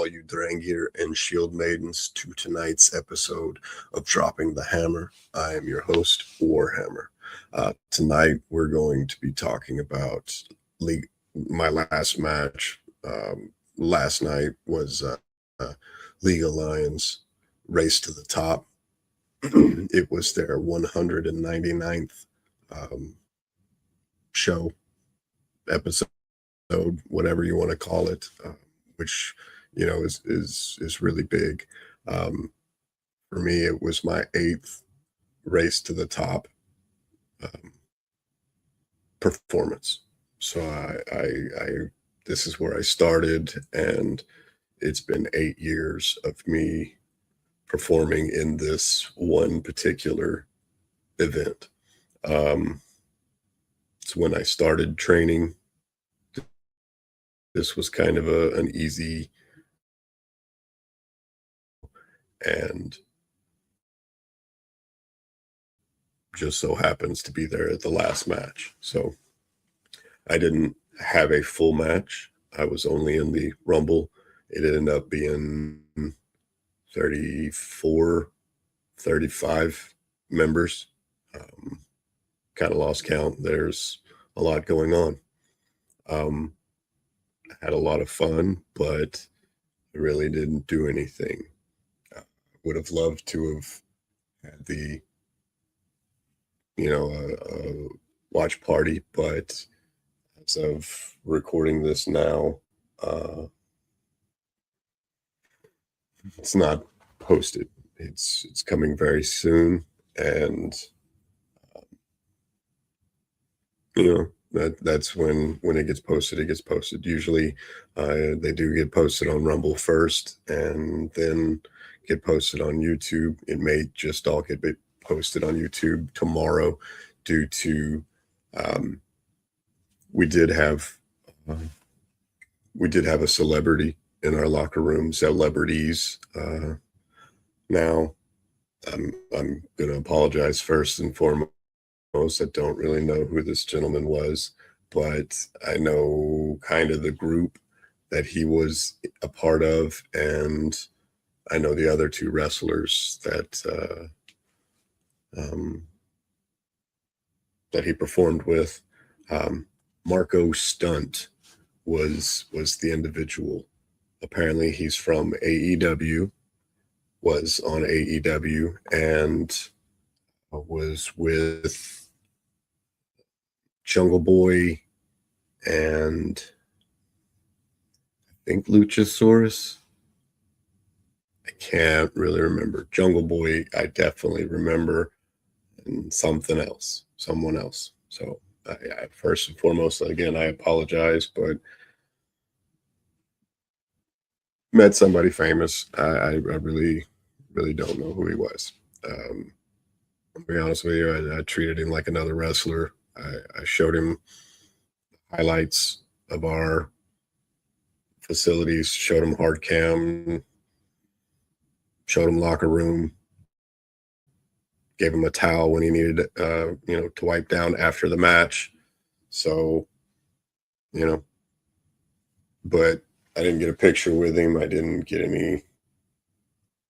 all you Drangir and Shield Maidens to tonight's episode of Dropping the Hammer. I am your host, Warhammer. Tonight we're going to be talking about League. My last match last night was League of Lions Race to the Top. It was their 199th show episode, whatever you want to call it, which is really big. For me, it was my 8th Race to the Top performance. So I this is where I started, and it's been 8 years of me performing in this one particular event. It's when I started training. This was kind of an easy, and just so happens to be there at the last match. So I didn't have a full match. I was only in the Rumble. It ended up being 34, 35 members. Kind of lost count. There's a lot going on. I had a lot of fun, but I really didn't do anything. I would have loved to have had the, watch party, but as of recording this now, it's not posted. It's coming very soon, and that's when it gets posted. It gets posted. Usually, they do get posted on Rumble first, and then get posted on YouTube. It may just all get posted on YouTube tomorrow, due to we did have a celebrity in our locker room. Celebrities. Now, I'm going to apologize first and foremost. I don't really know who this gentleman was, but I know kind of the group that he was a part of, and I know the other two wrestlers that that he performed with. Marco Stunt was the individual. Apparently he's from AEW, was on AEW, and was with Jungle Boy and I think Luchasaurus. I can't really remember. Jungle Boy, I definitely remember, and someone else. So I first and foremost, again, I apologize, but met somebody famous. I really, really don't know who he was. I'll be honest with you, I treated him like another wrestler. I showed him highlights of our facilities, showed him hard cam, showed him locker room, gave him a towel when he needed, to wipe down after the match. So, but I didn't get a picture with him. I didn't get any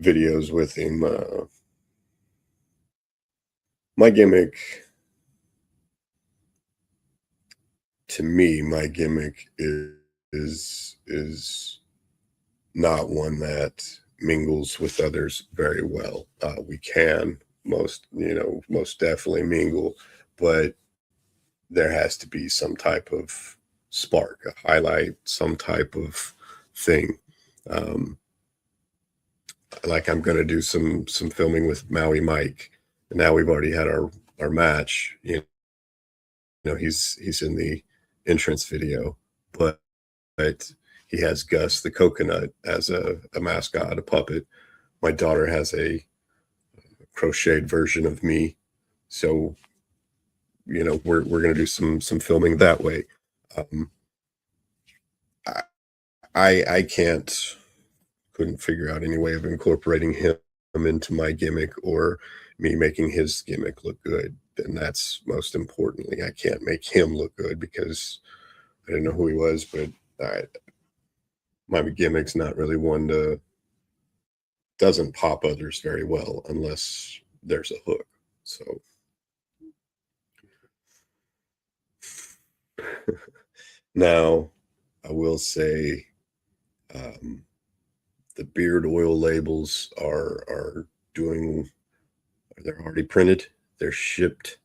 videos with him. My gimmick, to me, is not one that mingles with others very well. We can most definitely mingle, but there has to be some type of spark, a highlight, some type of thing. Like I'm going to do some filming with Maui Mike, and now we've already had our match. He's in the entrance video, but he has Gus the coconut as a mascot, a puppet. My daughter has a crocheted version of me, so we're going to do some filming that way. I couldn't figure out any way of incorporating him into my gimmick or me making his gimmick look good. And that's most importantly, I can't make him look good because I didn't know who he was, but My gimmick's not really one to doesn't pop others very well unless there's a hook. So now I will say um, the beard oil labels are doing they're already printed. They're shipped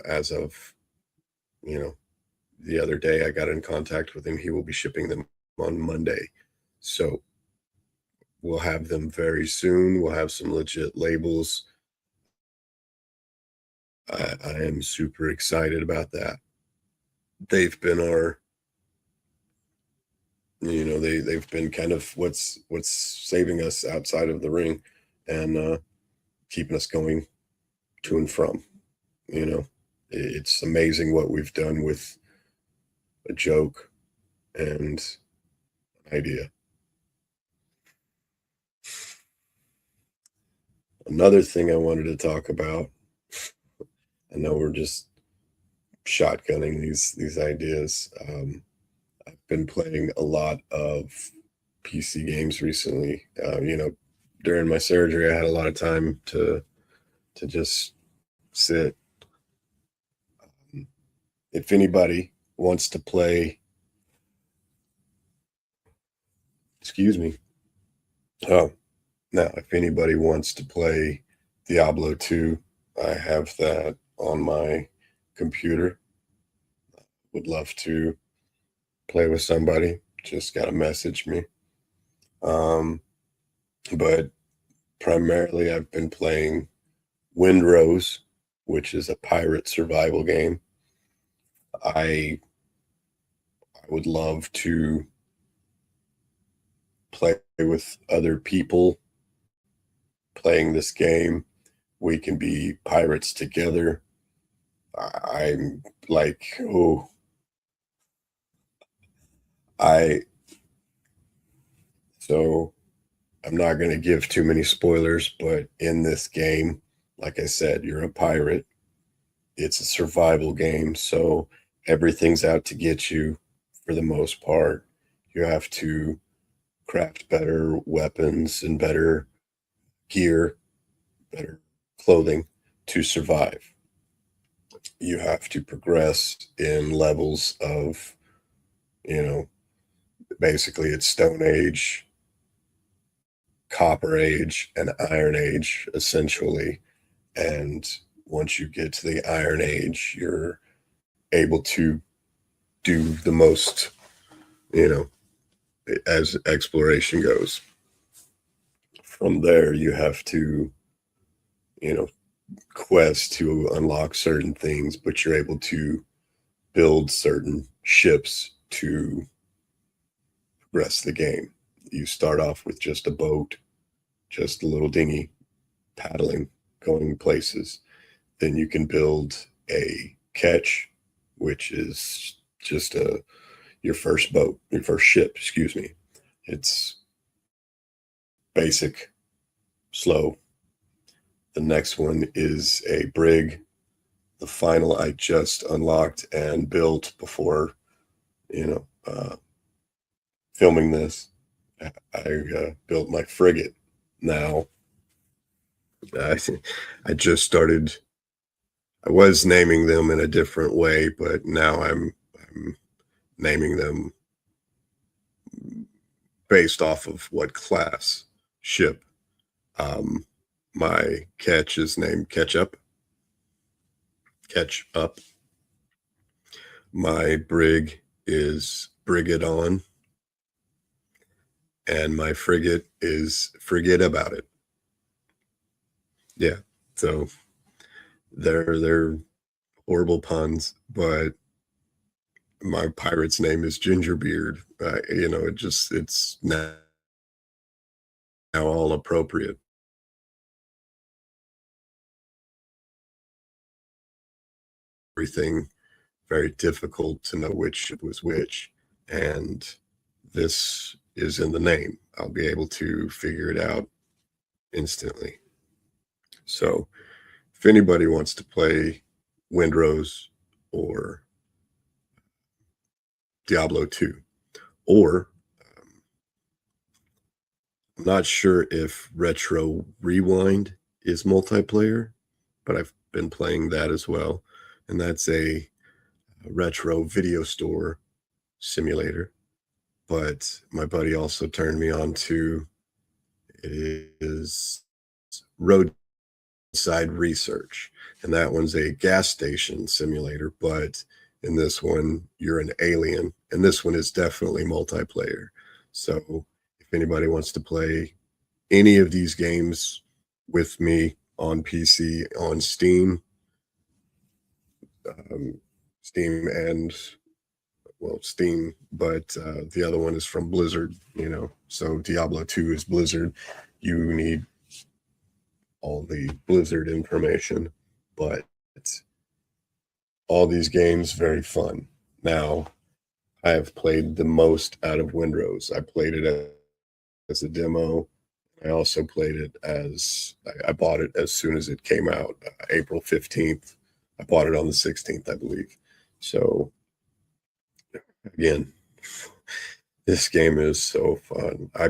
as of you know the other day. I got in contact with him. He will be shipping them on Monday. So we'll have them very soon. We'll have some legit labels. I am super excited about that. They've been our, they've been kind of what's saving us outside of the ring, and keeping us going to and from. You know, it's amazing what we've done with a joke and an idea. Another thing I wanted to talk about. I know we're just shotgunning these ideas. I've been playing a lot of PC games recently. During my surgery, I had a lot of time to just sit. If anybody wants to play, excuse me. Oh, now if anybody wants to play Diablo 2, I have that on my computer. Would love to play with somebody. Just gotta message me. Um, but primarily I've been playing Windrose, which is a pirate survival game. I I would love to play with other people playing this game. We can be pirates together. I'm like, oh, I so I'm not going to give too many spoilers, but in this game, like I said, you're a pirate. It's a survival game, so everything's out to get you for the most part. You have to craft better weapons and better gear, better clothing to survive. You have to progress in levels of, you know, basically it's Stone Age, Copper Age, and Iron Age, essentially. And once you get to the Iron Age, you're able to do the most, you know, as exploration goes. From there, you have to, you know, quest to unlock certain things, but you're able to build certain ships to progress the game. You start off with just a boat, just a little dinghy, paddling, going places. Then you can build a ketch, which is just your first boat, your first ship, excuse me. It's basic, slow. The next one is a brig. The final I just unlocked and built before, you know, filming this. I built my frigate. Now, I, I just started. I was naming them in a different way, but now I'm naming them based off of what class ship. Um, my catch is named Ketchup. Catch Up. My brig is Brigadon, and my frigate is Forget About It. Yeah, so they're horrible puns, but my pirate's name is Gingerbeard. It's now all appropriate. Everything very difficult to know which was which, and this is in the name. I'll be able to figure it out instantly. So, if anybody wants to play Windrose or Diablo 2, or I'm not sure if Retro Rewind is multiplayer, but I've been playing that as well, and that's a retro video store simulator. But my buddy also turned me on to it is Roadside Research, and that one's a gas station simulator, but in this one, you're an alien, and this one is definitely multiplayer. So if anybody wants to play any of these games with me on PC, on Steam, um, Steam and well, Steam, but the other one is from Blizzard, you know. So Diablo 2 is Blizzard. You need all the Blizzard information, but all these games very fun. Now, I have played the most out of Windrose. I played it as a demo. I also played it as I bought it as soon as it came out, April 15th. I bought it on the 16th, I believe. So again, this game is so fun. I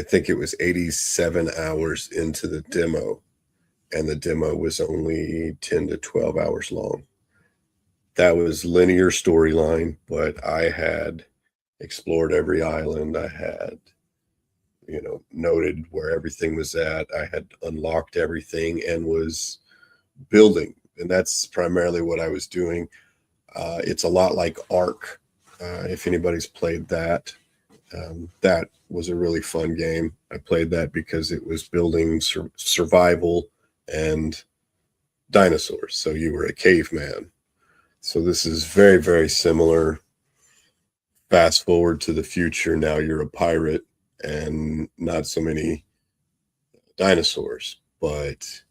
think it was 87 hours into the demo, and the demo was only 10 to 12 hours long. That was linear storyline, but I had explored every island. I had, you know, noted where everything was at. I had unlocked everything and was building. And that's primarily what I was doing. It's a lot like Ark. If anybody's played that, that was a really fun game. I played that because it was building survival and dinosaurs. So you were a caveman. So this is very, very similar. Fast forward to the future. Now you're a pirate and not so many dinosaurs, but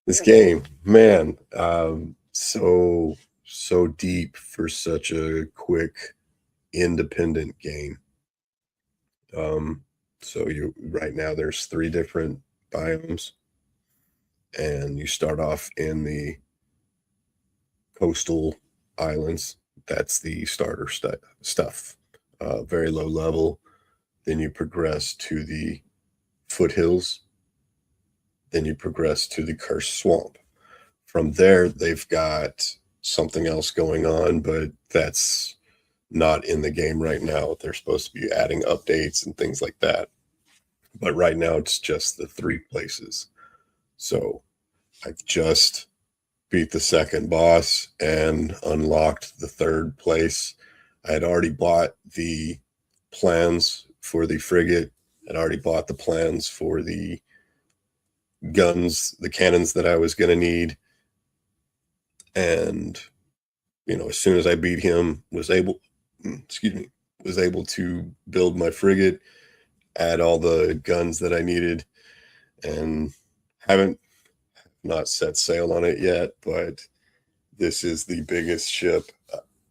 this game, man, so deep for such a quick, independent game. So you right now there's 3 different biomes, and you start off in the coastal islands. That's the starter stuff. Very low level. Then you progress to the foothills. Then you progress to the cursed swamp. From there, they've got something else going on, but that's not in the game right now. They're supposed to be adding updates and things like that. But right now, it's just the 3 places. So I've just beat the second boss and unlocked the 3rd place. I had already bought the plans for the frigate. I'd already bought the plans for the guns, the cannons that I was going to need. And, you know, as soon as I beat him, was able to build my frigate, add all the guns that I needed, and haven't not set sail on it yet, but this is the biggest ship,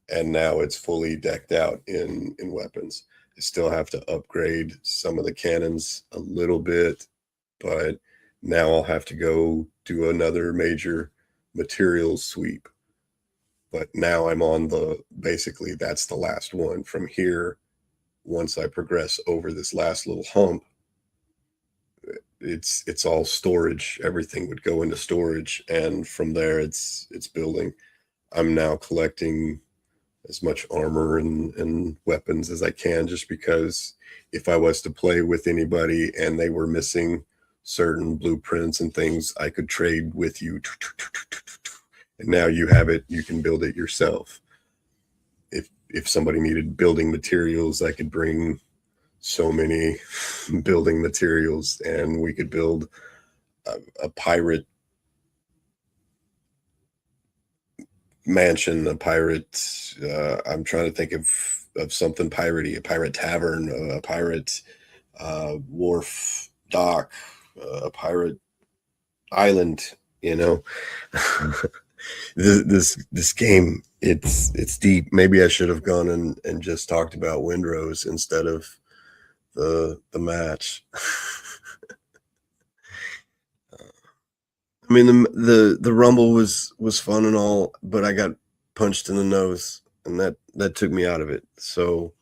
and now it's fully decked out in weapons. I still have to upgrade some of the cannons a little bit, but now I'll have to go do another major materials sweep. But now I'm on basically that's the last one. From here, once I progress over this last little hump, it's all storage. Everything would go into storage, and from there it's building. I'm now collecting as much armor and weapons as I can, just because if I was to play with anybody and they were missing certain blueprints and things, I could trade with you. And now you have it, you can build it yourself. If somebody needed building materials, I could bring so many building materials, and we could build a pirate mansion, a pirate. I'm trying to think of something piratey, a pirate tavern, a pirate wharf dock, a pirate island. You know, this game, it's deep. Maybe I should have gone and just talked about Windrose instead of the match. I mean, the rumble was fun and all, but I got punched in the nose, and that took me out of it. So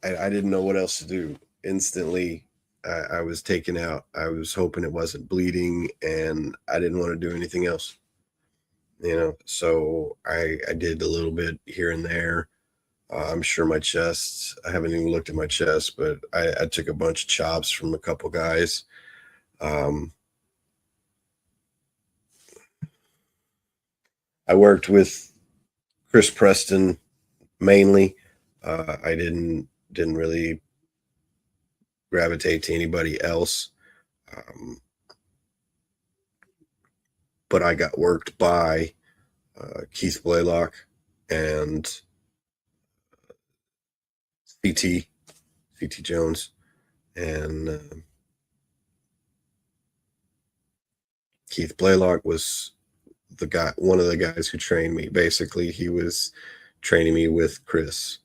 I didn't know what else to do. Instantly, I was taken out. I was hoping it wasn't bleeding, and I didn't want to do anything else. So I did a little bit here and there. I'm sure my chest, I haven't even looked at my chest, but I took a bunch of chops from a couple guys. I worked with Chris Preston mainly. I didn't really gravitate to anybody else. But I got worked by Keith Blaylock and CT Jones, and Keith Blaylock was one of the guys who trained me. Basically, he was training me with Chris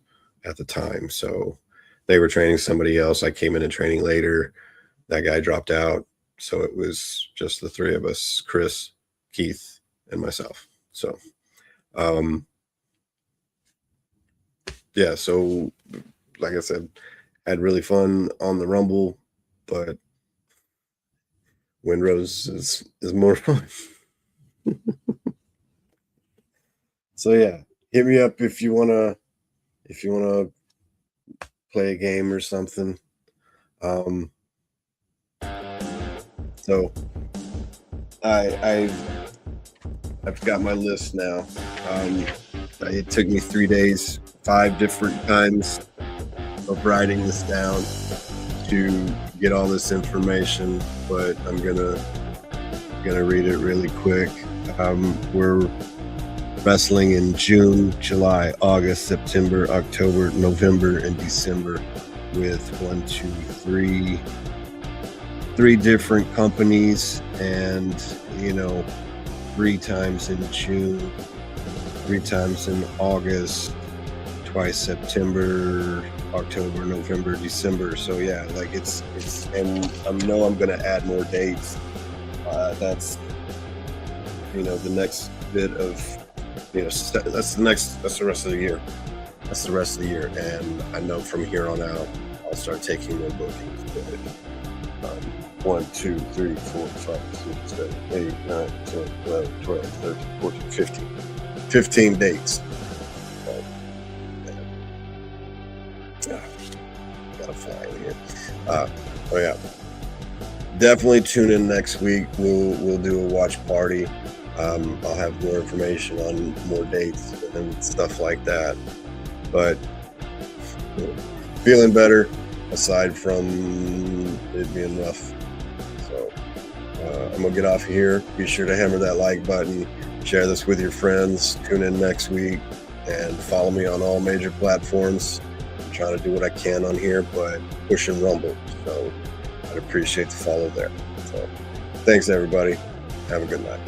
at the time. So they were training somebody else. I came in and training later. That guy dropped out. So it was just the three of us, Chris, Keith, and myself. So, yeah. So like I said, had really fun on the Rumble, but Windrose is more fun. So yeah, hit me up if you wanna play a game or something. So I've got my list now. It took me 3 days, 5 different times of writing this down to get all this information, but I'm gonna read it really quick. We're wrestling in June, July, August, September, October, November, and December with 3 different companies, and 3 times in June, 3 times in August, twice September, October, November, December. So yeah, like it's and I know I'm gonna add more dates. That's the next bit of that's the rest of the year. That's the rest of the year, and I know from here on out I'll start taking more bookings. 1, 2, 3, 4, 5, 6, 7, 8, 9, 10, 11, 12, 13, 14, 15. 15 dates. Gotta fly in here. Oh yeah. Definitely tune in next week. We'll do a watch party. I'll have more information on more dates and stuff like that. But feeling better aside from it being rough. So I'm gonna get off of here. Be sure to hammer that like button, share this with your friends, tune in next week, and follow me on all major platforms. I'm trying to do what I can on here, but pushing Rumble. So I'd appreciate the follow there. So thanks everybody. Have a good night.